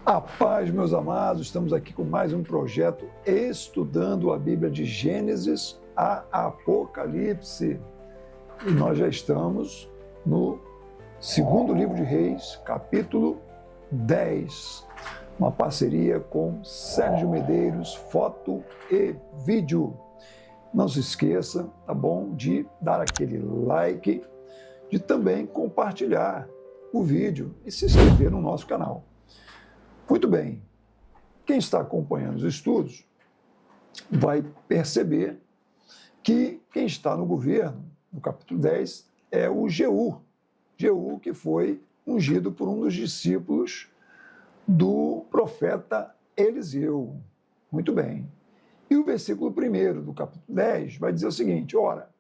A paz, meus amados, estamos aqui com mais um projeto estudando a Bíblia de Gênesis a Apocalipse. E nós já estamos no segundo livro de Reis, capítulo 10. Uma parceria com Sérgio Medeiros, foto e vídeo. Não se esqueça, tá bom, de dar aquele like, de também compartilhar o vídeo e se inscrever no nosso canal. Muito bem, quem está acompanhando os estudos vai perceber que quem está no governo, no capítulo 10, é o Jeú. Jeú, que foi ungido por um dos discípulos do profeta Eliseu. Muito bem. E o versículo 1 do capítulo 10 vai dizer o seguinte: ora,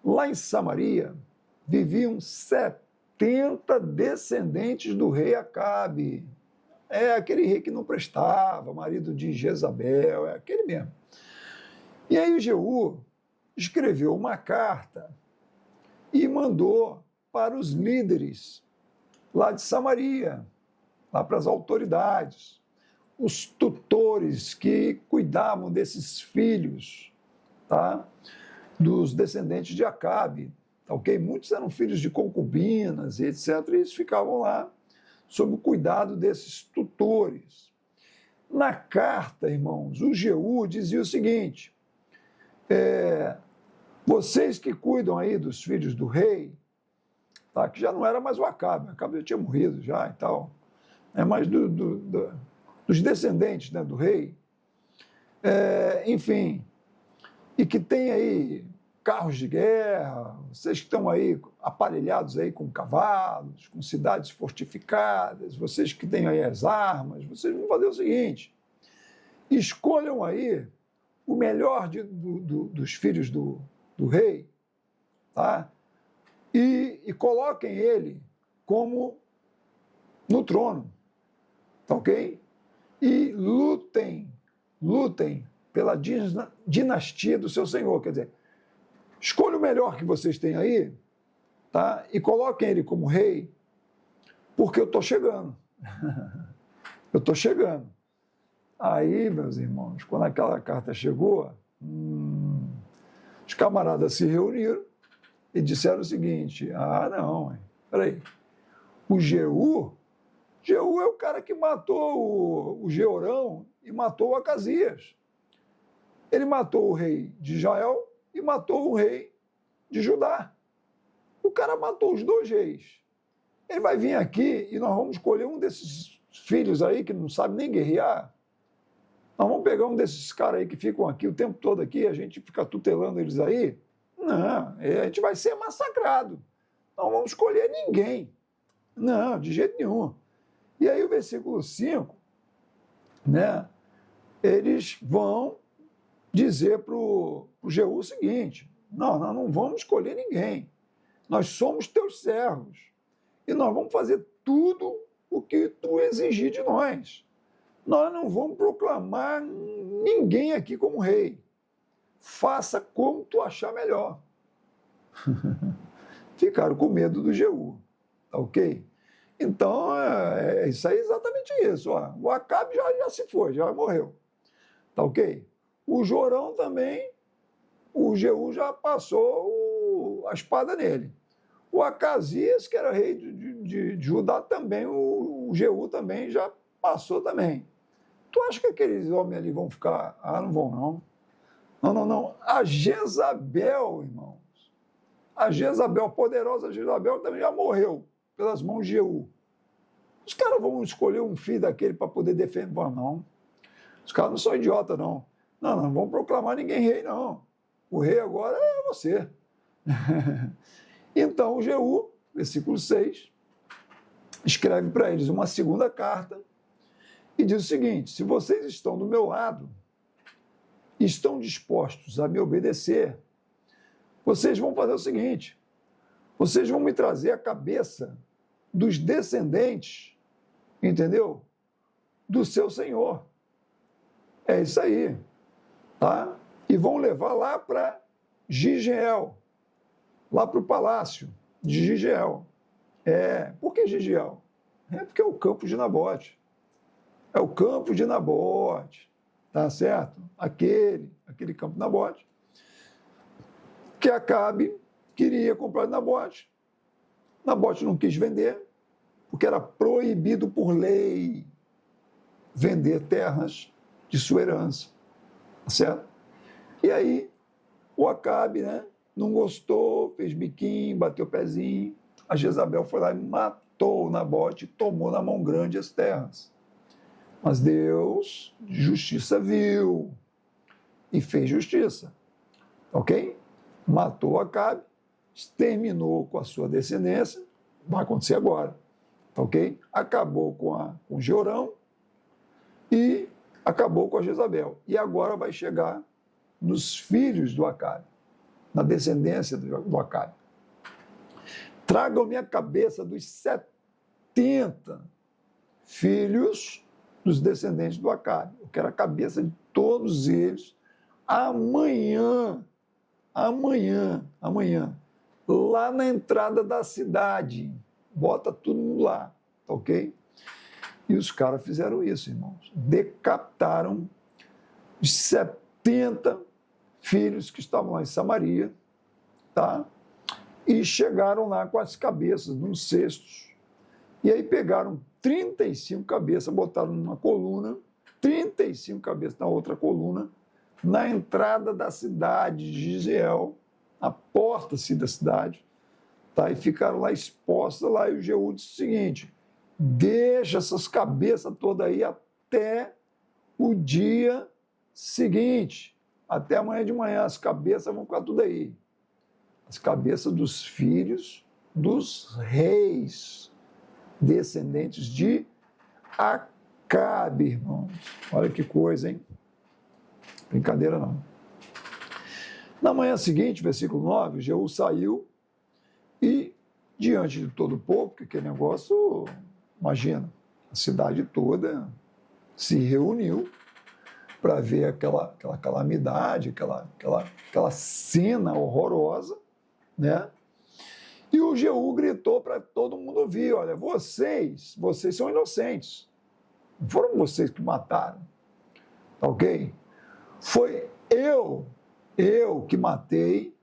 lá em Samaria viviam 70 descendentes do rei Acabe. É aquele rei que não prestava, marido de Jezabel, é aquele mesmo. E aí o Jeú escreveu uma carta e mandou para os líderes lá de Samaria, lá para as autoridades, os tutores que cuidavam desses filhos, tá? Dos descendentes de Acabe, tá, ok? Muitos eram filhos de concubinas e etc. E eles ficavam lá sob o cuidado desses tutores. Na carta, irmãos, o Jeú dizia o seguinte: vocês que cuidam aí dos filhos do rei, tá, que já não era mais o Acabe já tinha morrido já e tal, mas dos descendentes, né, do rei, enfim, e que tem aí carros de guerra, vocês que estão aí aparelhados aí com cavalos, com cidades fortificadas, vocês que têm aí as armas, vocês vão fazer o seguinte: escolham aí o melhor dos filhos do rei, tá? E coloquem ele como no trono, tá, ok? E lutem pela dinastia do seu senhor, quer dizer, escolha o melhor que vocês têm aí, tá? E coloquem ele como rei, porque eu estou chegando. Eu estou chegando. Aí, meus irmãos, quando aquela carta chegou, os camaradas se reuniram e disseram o seguinte: não, peraí, o Jeú é o cara que matou o Jeorão e matou o Acasias. Ele matou o rei de Israel e matou o rei de Judá. O cara matou os dois reis. Ele vai vir aqui e nós vamos escolher um desses filhos aí que não sabe nem guerrear. Nós vamos pegar um desses caras aí que ficam aqui o tempo todo aqui, a gente fica tutelando eles aí. Não, a gente vai ser massacrado. Não vamos escolher ninguém. Não, de jeito nenhum. E aí o versículo 5, né, eles vão dizer para o Jeú o seguinte: nós não vamos escolher ninguém, nós somos teus servos e nós vamos fazer tudo o que tu exigir de nós. Nós não vamos proclamar ninguém aqui como rei. Faça como tu achar melhor. Ficaram com medo do Jeú, tá, ok? Então, isso aí é exatamente isso. Ó. O Acabe já se foi, já morreu, tá, ok? O Jorão também, o Jeú já passou a espada nele. O Acasias, que era rei de Judá, também, o Jeú também já passou também. Tu acha que aqueles homens ali vão ficar? Não vão, não. Não. A Jezabel, irmãos, a Jezabel, a poderosa Jezabel, também já morreu pelas mãos de Jeú. Os caras vão escolher um filho daquele para poder defender? Não. Os caras não são idiotas, não. Não vão proclamar ninguém rei, não. O rei agora é você. Então o Jeú, versículo 6, escreve para eles uma segunda carta e diz o seguinte: se vocês estão do meu lado e estão dispostos a me obedecer, vocês vão fazer o seguinte: vocês vão me trazer a cabeça dos descendentes, entendeu? Do seu senhor. É isso aí, tá? E vão levar lá para Gigiel, lá para o palácio de Gigiel. Por que Gigiel? Porque é o campo de Nabote. é o campo de Nabote, tá certo? Aquele campo de Nabote, que Acabe queria comprar de Nabote. Nabote não quis vender, porque era proibido por lei vender terras de sua herança, tá certo? E aí o Acabe, né, não gostou, fez biquinho, bateu o pezinho. A Jezabel foi lá e matou o Nabote, tomou na mão grande as terras. Mas Deus, de justiça, viu e fez justiça, ok? Matou Acabe, exterminou com a sua descendência, vai acontecer agora, ok? Acabou com Jeorão e acabou com a Jezabel. E agora vai chegar nos filhos do Acabe, na descendência do Acabe. Tragam-me a cabeça dos 70 filhos dos descendentes do Acabe. Eu quero a cabeça de todos eles amanhã, lá na entrada da cidade. Bota todo mundo lá, ok? E os caras fizeram isso, irmãos. Decapitaram os 70 filhos que estavam lá em Samaria, tá? E chegaram lá com as cabeças num cesto. E aí pegaram 35 cabeças, botaram numa coluna, 35 cabeças na outra coluna, na entrada da cidade de Giziel, na porta-se da cidade, tá? E ficaram lá expostas lá, e o Jeú disse o seguinte: deixa essas cabeças todas aí até o dia seguinte, até amanhã de manhã, as cabeças vão ficar tudo aí. As cabeças dos filhos dos reis, descendentes de Acabe, irmãos. Olha que coisa, hein? Brincadeira não. Na manhã seguinte, versículo 9, Jeú saiu e, diante de todo o povo, porque aquele negócio, imagina, a cidade toda se reuniu para ver aquela calamidade, aquela cena horrorosa, né? E o Jeú gritou para todo mundo ouvir: olha, vocês são inocentes. Não foram vocês que mataram, tá ok? Foi eu que matei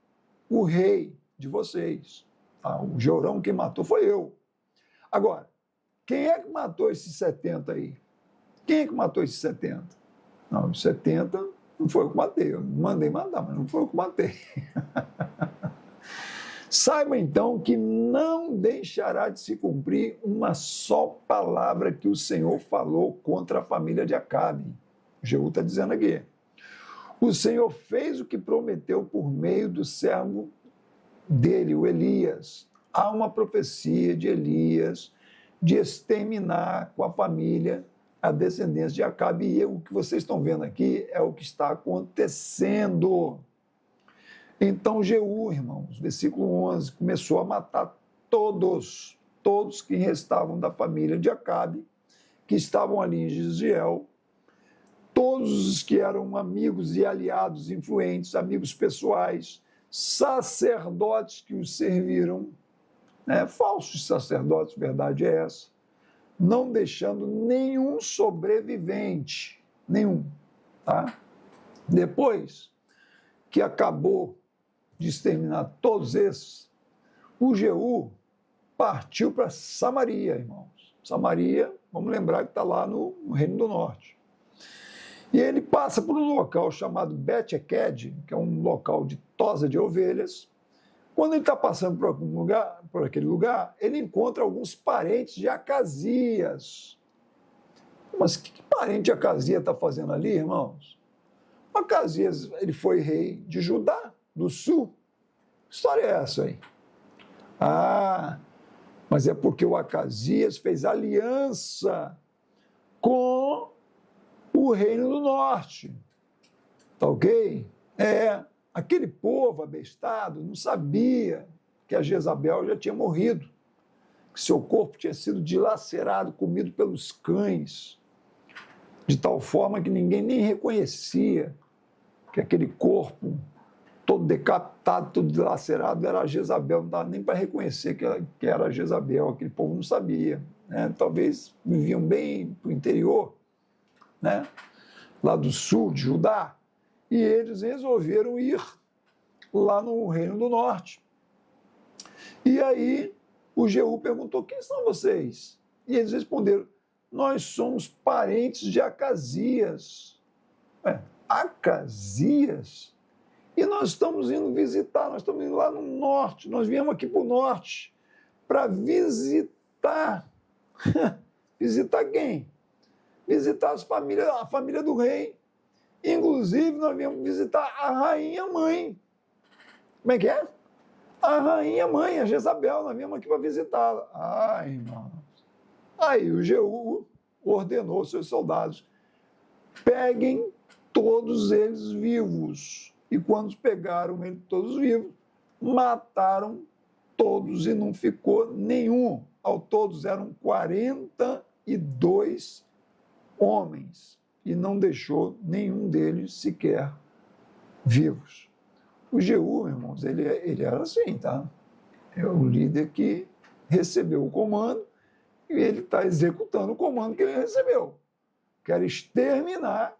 o rei de vocês. Tá? O Jeorão que matou foi eu. Agora, quem é que matou esses 70 aí? Quem é que matou esses 70? Não, os 70 não foi eu que matei. Eu mandei matar, mas não foi eu que matei. Saiba então que não deixará de se cumprir uma só palavra que o Senhor falou contra a família de Acabe. Jeú está dizendo aqui: o Senhor fez o que prometeu por meio do servo dele, o Elias. Há uma profecia de Elias de exterminar com a família a descendência de Acabe, e o que vocês estão vendo aqui é o que está acontecendo. Então Jeú, irmãos, versículo 11, começou a matar todos que restavam da família de Acabe, que estavam ali em Giziel, todos os que eram amigos e aliados influentes, amigos pessoais, sacerdotes que os serviram, né? Falsos sacerdotes, verdade é essa, não deixando nenhum sobrevivente, nenhum, tá? Depois que acabou de exterminar todos esses, o Jeú partiu para Samaria, irmãos. Samaria, vamos lembrar que está lá no Reino do Norte. E ele passa por um local chamado Bet-Eked, que é um local de tosa de ovelhas. Quando ele está passando por aquele lugar, ele encontra alguns parentes de Acasias. Mas que parente de Acasias está fazendo ali, irmãos? Acasias, ele foi rei de Judá, do sul. Que história é essa aí? Ah, mas é porque o Acasias fez aliança com o reino do norte. Tá ok? Aquele povo abestado não sabia que a Jezabel já tinha morrido, que seu corpo tinha sido dilacerado, comido pelos cães, de tal forma que ninguém nem reconhecia que aquele corpo todo decapitado, todo dilacerado, era a Jezabel. Não dava nem para reconhecer que era a Jezabel, aquele povo não sabia, né? Talvez viviam bem para o interior, né? Lá do sul de Judá, e eles resolveram ir lá no Reino do Norte. E aí o Jeú perguntou: quem são vocês? E eles responderam: nós somos parentes de Acasias. Acasias? E nós estamos indo visitar, nós estamos indo lá no norte, nós viemos aqui para o norte para visitar. Visitar quem? Visitar a família do rei. Inclusive, nós viemos visitar a rainha mãe. Como é que é? A rainha mãe, a Jezabel, nós viemos aqui para visitá-la. Ai, irmãos. Aí o Jeú ordenou aos seus soldados: peguem todos eles vivos. E quando pegaram eles todos vivos, mataram todos e não ficou nenhum. Ao todos eram 42 homens e não deixou nenhum deles sequer vivos. O Jeú, irmãos, ele era assim, tá? É o líder que recebeu o comando e ele está executando o comando que ele recebeu. Quer exterminar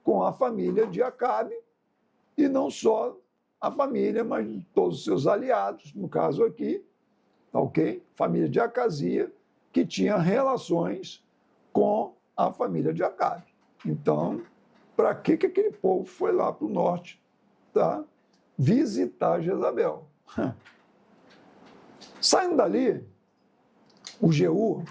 com a família de Acabe, e não só a família, mas todos os seus aliados, no caso aqui, ok? Família de Acazia, que tinha relações com a família de Acabe. Então, para que aquele povo foi lá para o norte, tá? Visitar Jezabel? Saindo dali, o Jeú,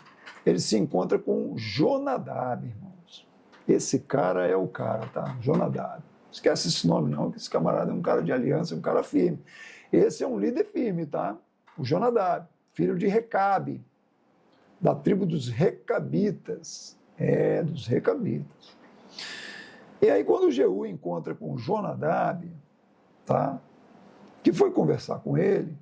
ele se encontra com Jonadab, irmãos. Esse cara é o cara, tá? Jonadab. Esquece esse nome não, que esse camarada é um cara de aliança, um cara firme. Esse é um líder firme, tá? O Jonadab, filho de Recabe, da tribo dos Recabitas. Dos Recabitas. E aí, quando o Jeú encontra com o Jonadab, tá? Que foi conversar com ele,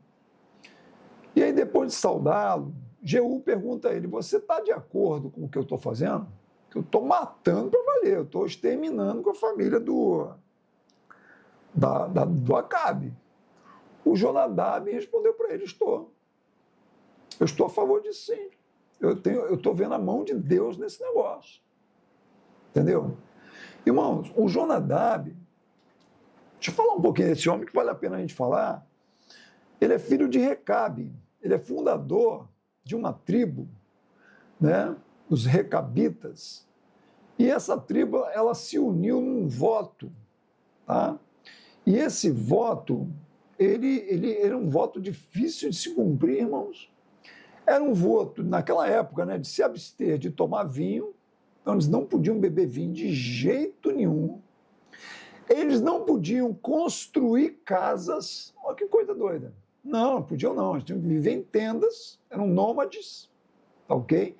e aí, depois de saudá-lo, Jeú pergunta a ele: você está de acordo com o que eu estou fazendo? Que eu estou matando para valer, eu estou exterminando com a família do Acabe. O Jonadab respondeu para ele: estou. Eu estou a favor disso, sim. Eu estou vendo a mão de Deus nesse negócio. Entendeu? Irmãos, o Jonadab, deixa eu falar um pouquinho desse homem que vale a pena a gente falar. Ele é filho de Recabe, ele é fundador de uma tribo, né, os Recabitas, e essa tribo ela se uniu num voto, tá? E esse voto, ele era um voto difícil de se cumprir, irmãos. Era um voto, naquela época, né, de se abster de tomar vinho, então eles não podiam beber vinho de jeito nenhum. Eles não podiam construir casas, olha que coisa doida. Não podiam não, eles tinham que viver em tendas, eram nômades, ok?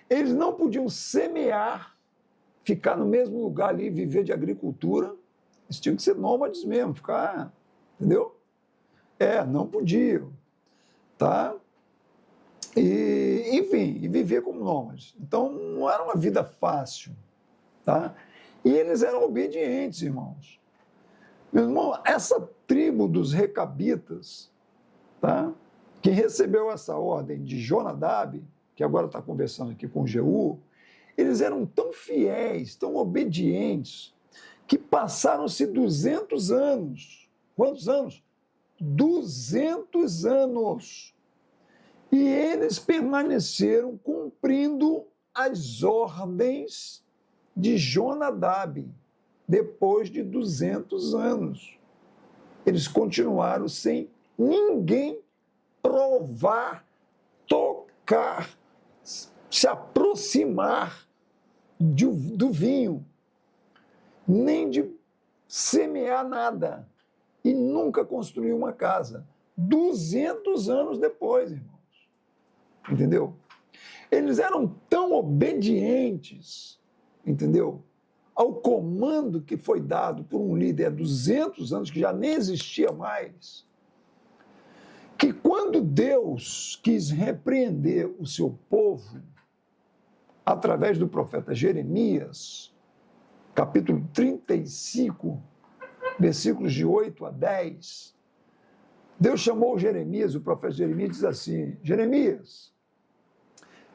Eles não podiam semear, ficar no mesmo lugar ali, viver de agricultura, eles tinham que ser nômades mesmo, ficar, entendeu? Não podiam, tá? E, enfim, e viver como nômades. Então, não era uma vida fácil, tá? E eles eram obedientes, irmãos. Meu irmão, essa tribo dos Recabitas, tá? Que recebeu essa ordem de Jonadab, que agora está conversando aqui com Jeú, eles eram tão fiéis, tão obedientes, que passaram-se 200 anos. Quantos anos? 200 anos. E eles permaneceram cumprindo as ordens de Jonadab, depois de 200 anos. Eles continuaram sem ninguém provar, tocar, se aproximar do vinho, nem de semear nada, e nunca construir uma casa. 200 anos depois, irmãos. Entendeu? Eles eram tão obedientes, entendeu? Ao comando que foi dado por um líder há 200 anos, que já nem existia mais, que quando Deus quis repreender o seu povo, através do profeta Jeremias, capítulo 35, versículos de 8 a 10, Deus chamou Jeremias, o profeta Jeremias diz assim: Jeremias,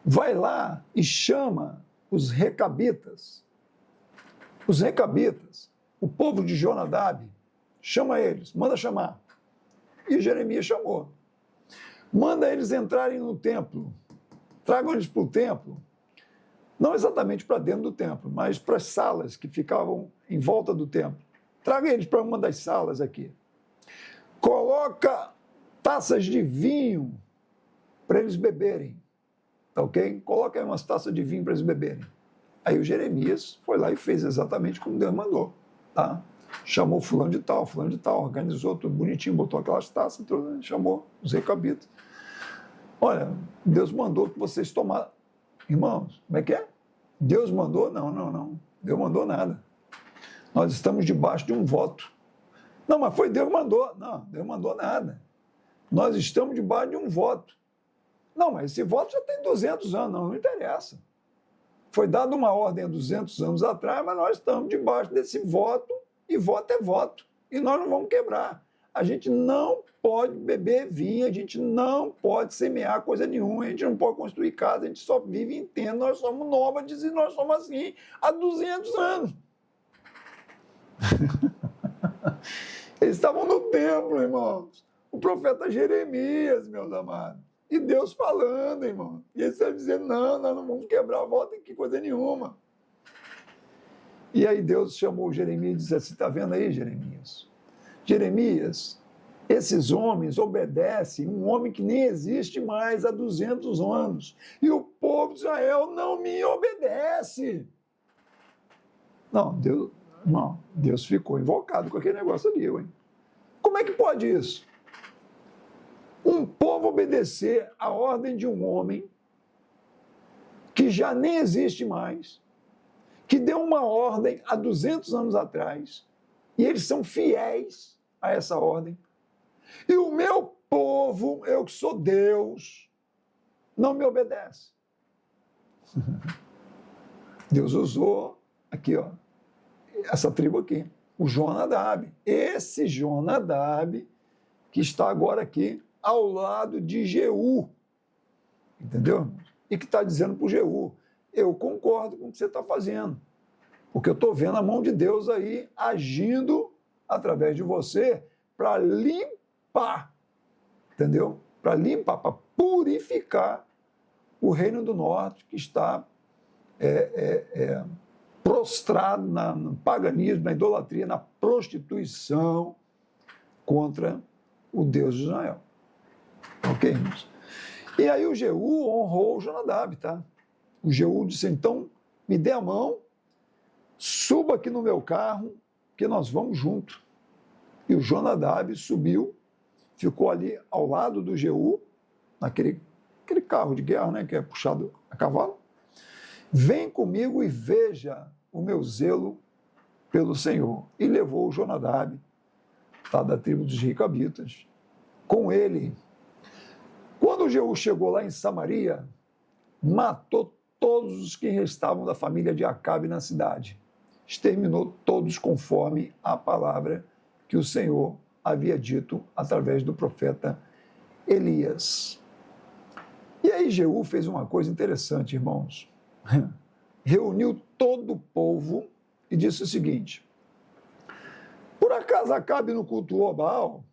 vai lá e chama os Recabitas, os recabitas, o povo de Jonadab, chama eles, manda chamar. E Jeremias chamou. Manda eles entrarem no templo, tragam eles para o templo, não exatamente para dentro do templo, mas para as salas que ficavam em volta do templo. Traga eles para uma das salas aqui. Coloca taças de vinho para eles beberem, tá ok? Coloca aí umas taças de vinho para eles beberem. Aí o Jeremias foi lá e fez exatamente como Deus mandou, tá? Chamou fulano de tal, organizou tudo bonitinho, botou aquelas taças, chamou os recabitas. Olha, Deus mandou que vocês tomassem. Irmãos, como é que é? Deus mandou? Não. Deus mandou nada. Nós estamos debaixo de um voto. Não, mas foi Deus que mandou. Não, Deus mandou nada. Nós estamos debaixo de um voto. Não, mas esse voto já tem 200 anos. Não interessa. Foi dada uma ordem há 200 anos atrás, mas nós estamos debaixo desse voto, e voto é voto. E nós não vamos quebrar. A gente não pode beber vinho, a gente não pode semear coisa nenhuma, a gente não pode construir casa, a gente só vive em tenda, nós somos nômades e nós somos assim há 200 anos. Eles estavam no templo, irmãos. O profeta Jeremias, meus amados. E Deus falando, irmão. E eles estavam dizendo, não, nós não vamos quebrar a volta aqui, coisa nenhuma. E aí Deus chamou Jeremias e disse assim, está vendo aí, Jeremias? Jeremias, esses homens obedecem um homem que nem existe mais há 200 anos. E o povo de Israel não me obedece. Não, Deus ficou invocado com aquele negócio ali, hein? Como é que pode isso? Um povo obedecer a ordem de um homem que já nem existe mais, que deu uma ordem há 200 anos atrás, e eles são fiéis a essa ordem. E o meu povo, eu que sou Deus, não me obedece. Deus usou aqui, ó, essa tribo aqui, o Jonadab. Esse Jonadab que está agora aqui ao lado de Jeú, entendeu? E que está dizendo para o Jeú, eu concordo com o que você está fazendo, porque eu estou vendo a mão de Deus aí agindo através de você para limpar, entendeu? Para limpar, para purificar o reino do norte que está prostrado no paganismo, na idolatria, na prostituição contra o Deus de Israel. Ok, irmãos? E aí o Jeú honrou o Jonadab, tá? O Jeú disse, então, me dê a mão, suba aqui no meu carro, que nós vamos junto. E o Jonadab subiu, ficou ali ao lado do Jeú, naquele carro de guerra, né, que é puxado a cavalo. Vem comigo e veja o meu zelo pelo Senhor. E levou o Jonadab, tá, da tribo dos Recabitas, com ele. Quando o Jeú chegou lá em Samaria, matou todos os que restavam da família de Acabe na cidade. Exterminou todos conforme a palavra que o Senhor havia dito através do profeta Elias. E aí Jeú fez uma coisa interessante, irmãos. Reuniu todo o povo e disse o seguinte, por acaso Acabe não cultuou Baal?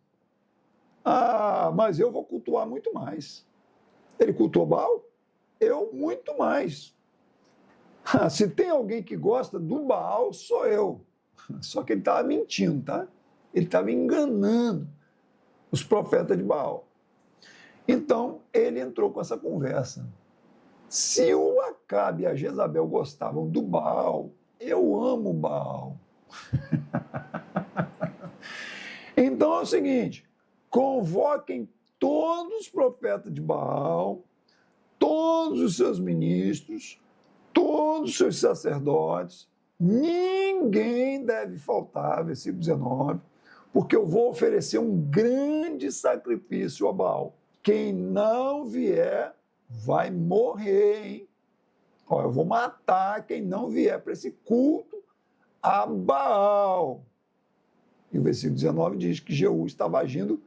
Ah, mas eu vou cultuar muito mais. Ele cultuou Baal? Eu muito mais. Se tem alguém que gosta do Baal, sou eu. Só que ele estava mentindo, tá? Ele estava enganando os profetas de Baal. Então, ele entrou com essa conversa. Se o Acabe e a Jezabel gostavam do Baal, eu amo Baal. Então é o seguinte, convoquem todos os profetas de Baal, todos os seus ministros, todos os seus sacerdotes, ninguém deve faltar, versículo 19, porque eu vou oferecer um grande sacrifício a Baal. Quem não vier vai morrer, hein? Ó, eu vou matar quem não vier para esse culto a Baal. E o versículo 19 diz que Jeú estava agindo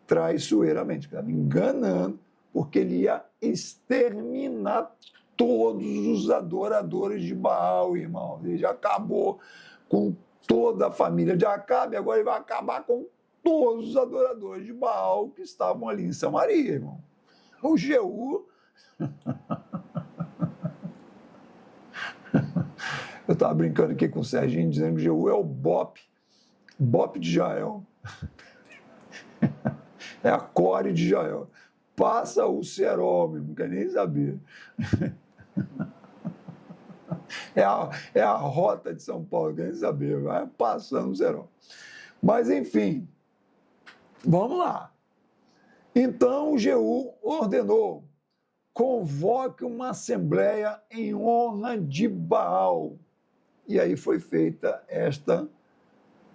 traiçoeiramente, estava enganando, porque ele ia exterminar todos os adoradores de Baal, irmão. Ele já acabou com toda a família de Acabe, agora ele vai acabar com todos os adoradores de Baal que estavam ali em Samaria, irmão. O Jeú... Eu estava brincando aqui com o Serginho, dizendo que o Jeú é o Bop de Israel. É a Core de Israel. Passa o cerol, não quer nem saber. É a rota de São Paulo, quer nem saber, vai passando o cerol. Mas, enfim, vamos lá. Então, o Jeú ordenou: convoque uma assembleia em honra de Baal. E aí foi feita esta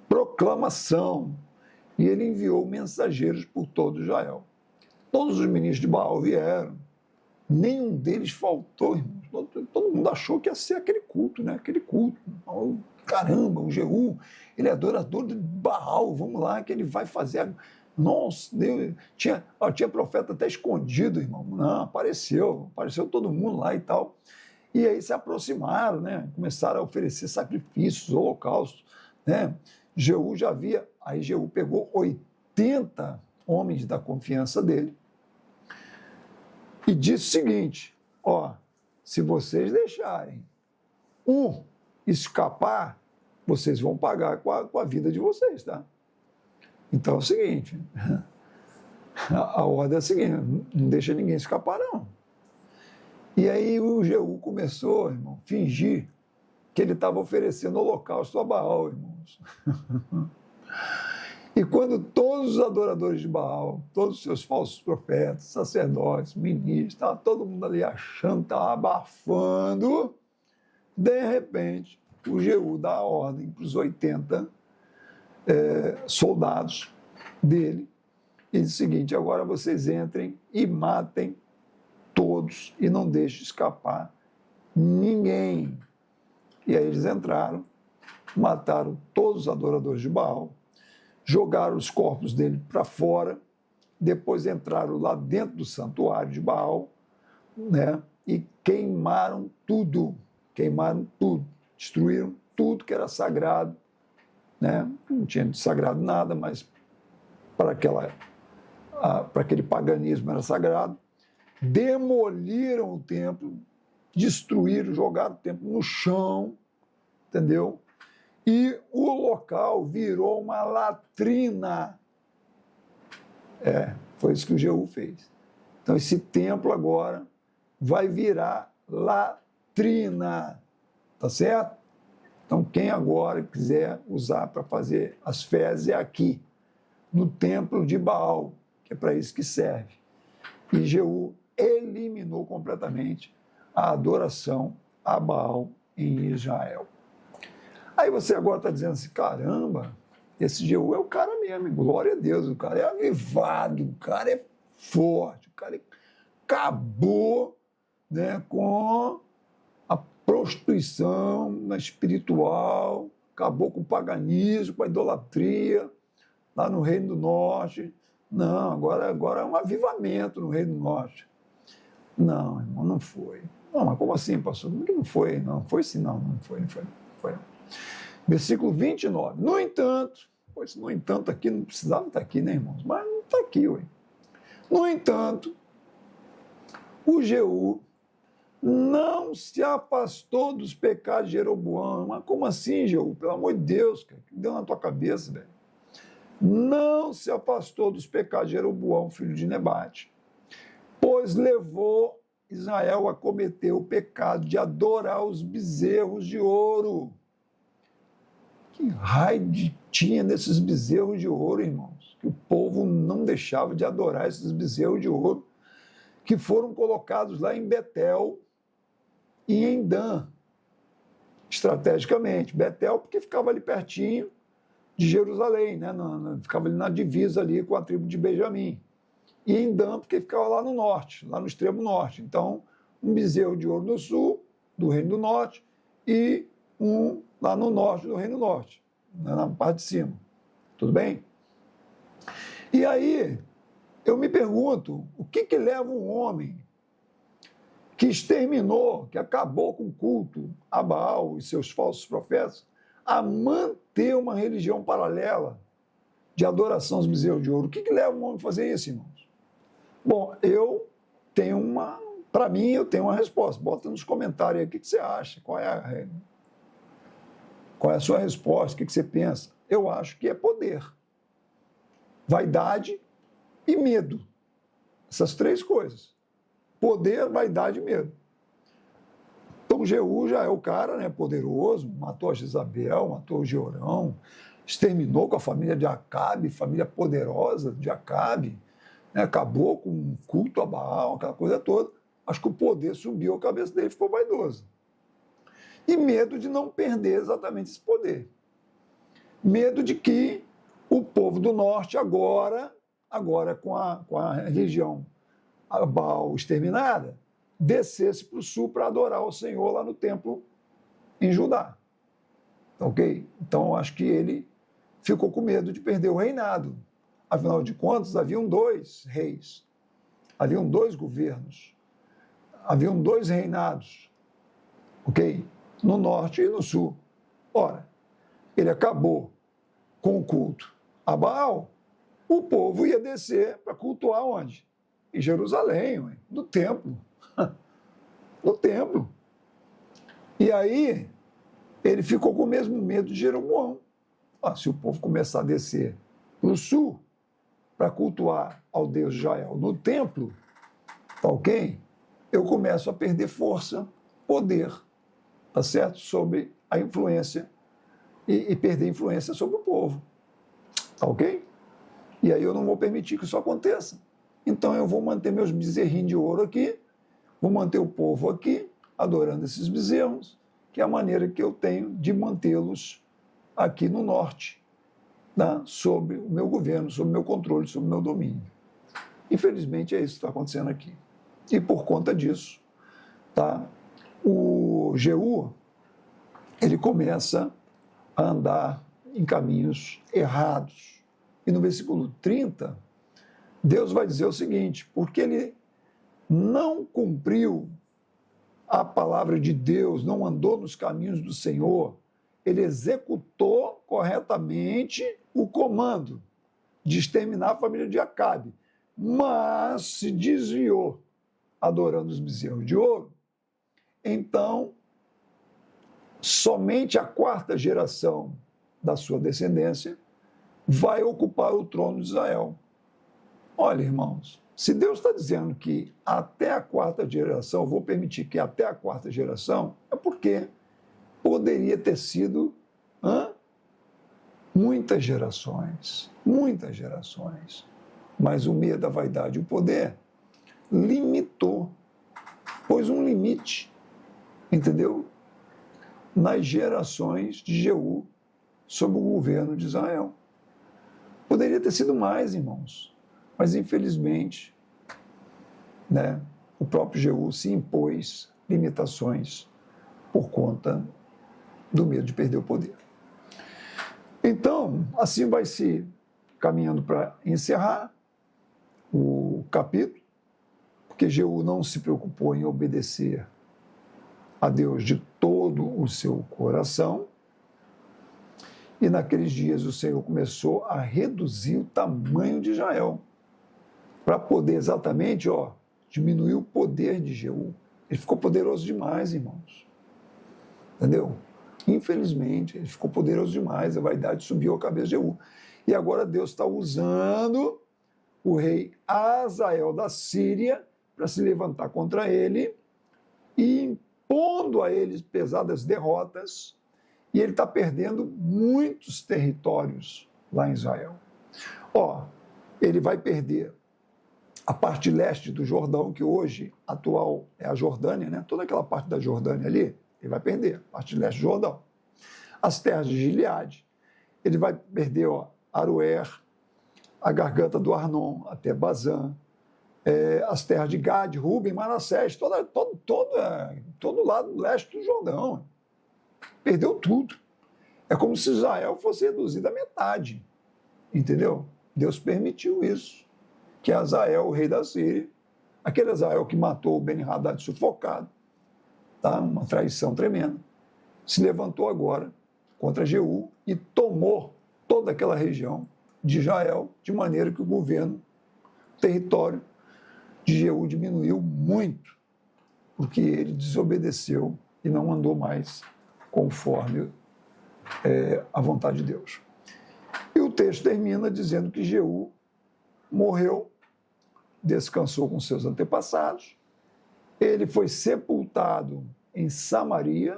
proclamação. E ele enviou mensageiros por todo Israel. Todos os ministros de Baal vieram. Nenhum deles faltou, irmãos. Todo mundo achou que ia ser aquele culto, né? Aquele culto. Oh, caramba, o Jeú, ele é adorador de Baal. Vamos lá, que ele vai fazer... Nossa, Deus, tinha profeta até escondido, irmão. Não, apareceu todo mundo lá e tal. E aí se aproximaram, né? Começaram a oferecer sacrifícios, holocaustos, né? Jeú já havia... Aí Jeú pegou 80 homens da confiança dele e disse o seguinte: ó, se vocês deixarem um escapar, vocês vão pagar com a vida de vocês, tá? Então é o seguinte, a ordem é a seguinte: não deixa ninguém escapar, não. E aí o Jeú começou, irmão, a fingir que ele estava oferecendo holocausto a Baal, irmãos. E quando todos os adoradores de Baal, todos os seus falsos profetas, sacerdotes, ministros, estava todo mundo ali achando, estava abafando, de repente, o Jeú dá a ordem para os 80 soldados dele e diz o seguinte: agora vocês entrem e matem todos e não deixem escapar ninguém. E aí eles entraram, mataram todos os adoradores de Baal, jogaram os corpos dele para fora, depois entraram lá dentro do santuário de Baal, né, e queimaram tudo, destruíram tudo que era sagrado, né, não tinha de sagrado nada, mas para aquele paganismo era sagrado, demoliram o templo, destruíram, jogaram o templo no chão, entendeu? E o local virou uma latrina. Foi isso que o Jeú fez. Então, esse templo agora vai virar latrina, tá certo? Então, quem agora quiser usar para fazer as fezes é aqui, no templo de Baal, que é para isso que serve. E Jeú eliminou completamente a adoração a Baal em Israel. Aí você agora está dizendo assim: caramba, esse Jeú é o cara mesmo, glória a Deus, o cara é avivado, o cara é forte, o cara acabou, né, com a prostituição espiritual, acabou com o paganismo, com a idolatria, lá no Reino do Norte. Não, agora é um avivamento no Reino do Norte. Não, irmão, não foi. Não, mas como assim, pastor? Como que não foi? Não foi assim, não foi. Versículo 29. No entanto, pois no entanto aqui não precisava estar aqui, né, irmãos? Mas não está aqui, ué. No entanto, o Jeú não se afastou dos pecados de Jeroboão. Mas como assim, Jeú? Pelo amor de Deus, cara, que deu na tua cabeça, velho? Não se afastou dos pecados de Jeroboão, filho de Nebate, pois levou Israel a cometer o pecado de adorar os bezerros de ouro. Que raio tinha nesses bezerros de ouro, irmãos? Que o povo não deixava de adorar esses bezerros de ouro, que foram colocados lá em Betel e em Dan, estrategicamente. Betel porque ficava ali pertinho de Jerusalém, né? Ficava ali na divisa ali com a tribo de Benjamim. E em Dan porque ficava lá no norte, lá no extremo norte. Então, um bezerro de ouro no sul, do Reino do Norte, e um lá no norte do Reino do Norte, na parte de cima. Tudo bem? E aí, eu me pergunto, o que leva um homem que exterminou, que acabou com o culto a Baal e seus falsos profetas, a manter uma religião paralela de adoração aos bezerros de ouro. O que leva um homem a fazer isso, irmãos? Bom, eu tenho para mim, eu tenho uma resposta. Bota nos comentários aí o que você acha, qual é a sua resposta, o que você pensa. Eu acho que é poder, vaidade e medo. Essas três coisas. Poder, vaidade e medo. Então, Jeú já é o cara, né, poderoso, matou a Jezabel, matou o Jeorão, exterminou com a família de Acabe, família poderosa de Acabe, né, acabou com o culto a Baal, aquela coisa toda. Acho que o poder subiu a cabeça dele e ficou vaidoso. E medo de não perder exatamente esse poder. Medo de que o povo do norte agora com a religião a Baal exterminada, descesse para o sul para adorar o Senhor lá no templo em Judá. Ok? Então, acho que ele ficou com medo de perder o reinado. Afinal de contas, haviam 2 reis, haviam 2 governos, haviam 2 reinados, ok? No norte e no sul. Ora, ele acabou com o culto a Baal, o povo ia descer para cultuar onde? Em Jerusalém, no templo. No templo. E aí, ele ficou com o mesmo medo de Jeroboão. Se o povo começar a descer para o sul, para cultuar ao Deus de Israel no templo, tá ok? Eu começo a perder força, poder, tá certo? Sobre a influência e perder influência sobre o povo, tá ok? E aí eu não vou permitir que isso aconteça. Então eu vou manter meus bezerrinhos de ouro aqui, vou manter o povo aqui, adorando esses bezerros, que é a maneira que eu tenho de mantê-los aqui no norte, tá? Sob o meu governo, sob o meu controle, sob o meu domínio. Infelizmente é isso que está acontecendo aqui. E por conta disso, tá? O Jeú, ele começa a andar em caminhos errados. E no versículo 30, Deus vai dizer o seguinte: porque ele não cumpriu a palavra de Deus, não andou nos caminhos do Senhor, ele executou corretamente o comando de exterminar a família de Acabe, mas se desviou adorando os bezerros de ouro, então somente a 4ª geração da sua descendência vai ocupar o trono de Israel. Olha, irmãos, se Deus está dizendo que até a 4ª geração, vou permitir que até a 4ª geração, é porque poderia ter sido muitas gerações. Mas o medo, a vaidade e o poder limitou, pôs um limite, entendeu? Nas gerações de Jeú sob o governo de Israel. Poderia ter sido mais, irmãos, mas infelizmente, né, o próprio Jeú se impôs limitações por conta do medo de perder o poder. Então, assim vai se caminhando para encerrar o capítulo, porque Jeú não se preocupou em obedecer a Deus de todo o seu coração, e naqueles dias o Senhor começou a reduzir o tamanho de Israel, para poder exatamente diminuir o poder de Jeú. Ele ficou poderoso demais, irmãos. Entendeu? Infelizmente, ele ficou poderoso demais, a vaidade subiu a cabeça de Jeú. E agora Deus está usando o rei Azael da Síria para se levantar contra ele e impondo a eles pesadas derrotas, e ele está perdendo muitos territórios lá em Israel. Ele vai perder a parte leste do Jordão, que hoje, atual, é a Jordânia, né? Toda aquela parte da Jordânia ali, ele vai perder, a parte leste do Jordão. As terras de Gileade, ele vai perder Aroer, a garganta do Arnon até Bazã, as terras de Gade, Ruben, Manassés, todo o lado leste do Jordão. Perdeu tudo. É como se Israel fosse reduzido à metade. Entendeu? Deus permitiu isso. Que Azael, o rei da Síria, aquele Azael que matou o Ben-Hadad sufocado, tá? Uma traição tremenda, se levantou agora contra Jeú e tomou toda aquela região de Israel, de maneira que o governo, o território de Jeú diminuiu muito, porque ele desobedeceu e não andou mais conforme a vontade de Deus. E o texto termina dizendo que Jeú morreu, descansou com seus antepassados, ele foi sepultado em Samaria,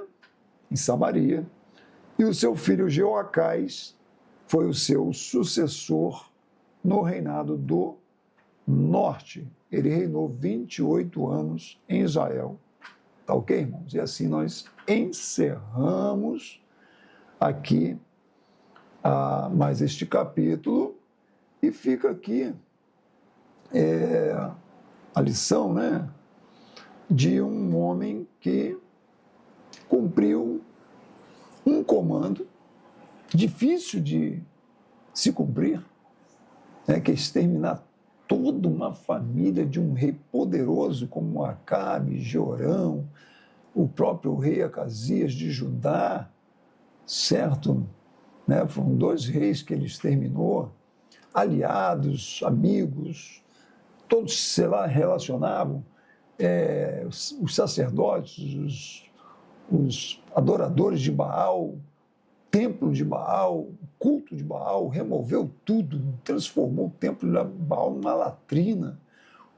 e o seu filho Jeoacás foi o seu sucessor no reinado do norte. Ele reinou 28 anos em Israel. Tá ok, irmãos? E assim nós encerramos aqui mais este capítulo e fica aqui a lição, né, de um homem que cumpriu um comando difícil de se cumprir, né, que é exterminar toda uma família de um rei poderoso como Acabe, Jorão, o próprio rei Acasias de Judá, certo? Né? Foram 2 reis que ele exterminou, aliados, amigos, todos se relacionavam, os sacerdotes, os adoradores de Baal, templo de Baal, culto de Baal, removeu tudo, transformou o templo de Baal numa latrina.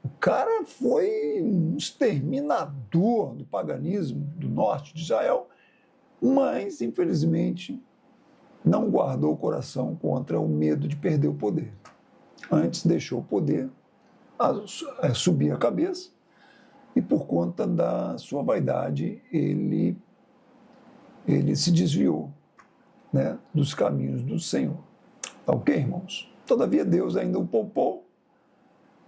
O cara foi um exterminador do paganismo do norte de Israel, mas, infelizmente, não guardou o coração contra o medo de perder o poder. Antes deixou o poder subir a cabeça e, por conta da sua vaidade, ele se desviou, né, dos caminhos do Senhor. Tá ok, irmãos? Todavia, Deus ainda o poupou,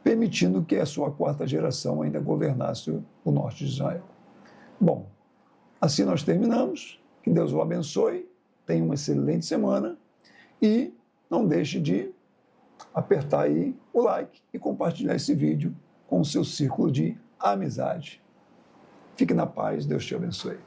permitindo que a sua 4ª geração ainda governasse o norte de Israel. Bom, assim nós terminamos. Que Deus o abençoe. Tenha uma excelente semana e não deixe de apertar aí o like e compartilhar esse vídeo com o seu círculo de amizade. Fique na paz. Deus te abençoe.